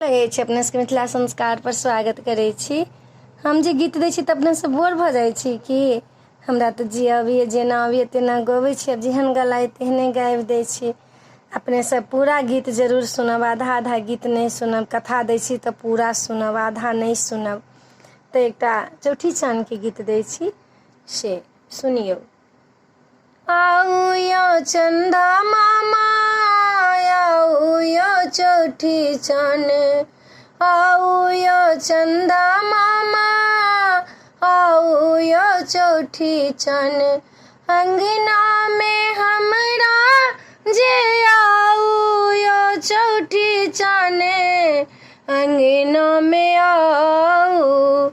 लगे छै अपने सबके मिथिला संस्कार पर स्वागत करै छी। हम जे गीत दै छी तऽ अपने सब बोर भऽ जाइ छी कि हमरा तऽ जे अबैए जेना अबैए तेना गबै छी, अब जेहन गलाइ तेहने गाबि दै छी। अपने सब पूरा गीत जरूर सुनब, आधा आधा गीत नहीं सुनब। कथा दै छी तऽ पूरा सुनब, आधा नहीं सुनब। तऽ एकटा चौठी चान के गीत दै छी से सुनियौ। आउ यो चंदा मामा, आउ यो चौठी चान, आउ यो चंदा मामा, आउ यो चौठी चान। अंगना में हमरा जे आउ यो चौठी चान, अंगना में आउ,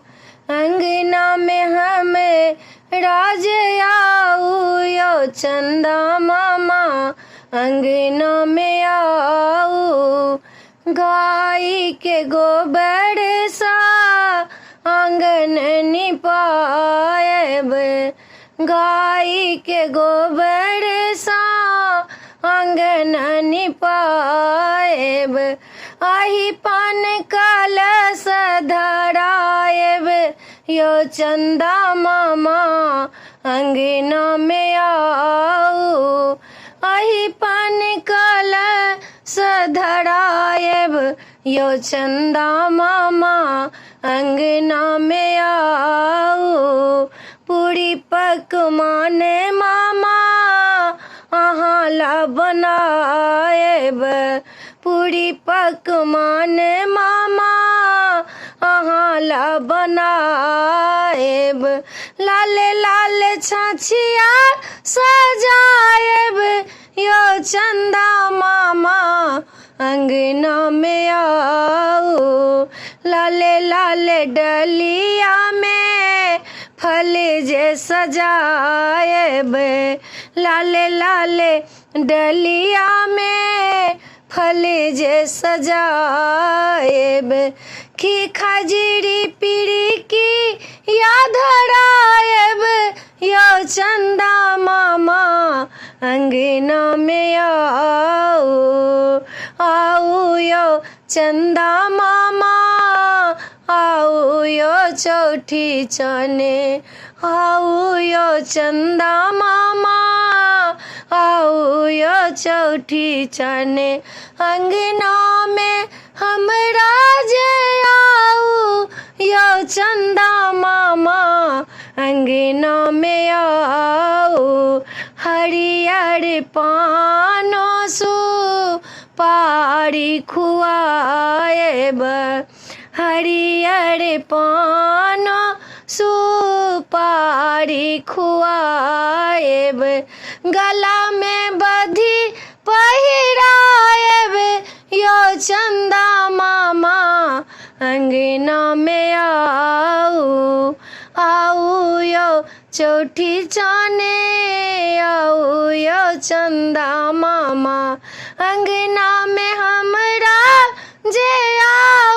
अंगना में हमें राज आऊ यो चंदा मामा, अंगना में आऊ। गाय के गोबर सा आंगन निपाएब, गाय के गोबर सा आंगन निपाएब। आही पान कलश धराएब यो चंदा मामा, अंगना में आऊ। आही पान कलश धराएब यो चंदा मामा, अंगना में आऊ। पूरी पकवान मामा अहाँ ला बनाएब, पूरी पकवान मामा अहाँ ला बनाएब। लाल लाल छाछिया सजाएब यो चंदा मामा, अंगना में आऊ। लाल लाल डलिया में फल जे सजाएब, लाल लाल डलिया में फल जे सजाएब। खी खजूरी पीरी की याद धराएब यो चंदा मामा, अंगना में आऊ। आऊ यो चंदा मामा, आऊ यो चौठी चान, आऊ यो चंदा मामा, आऊ यो चौठी चान। अंगना में हमरा जे आऊ यो चंदा मामा, अंगना में आऊ। हरियर पानो सुपारी खुआएब, हरियर पानो सुपारी खुआएब। गला में बधी पहिराएब यो चंदा मामा, अंगना में आऊ। आऊ यो चौठी चान, आऊ यो चंदा मामा, अंगना में हमरा जे आऊ।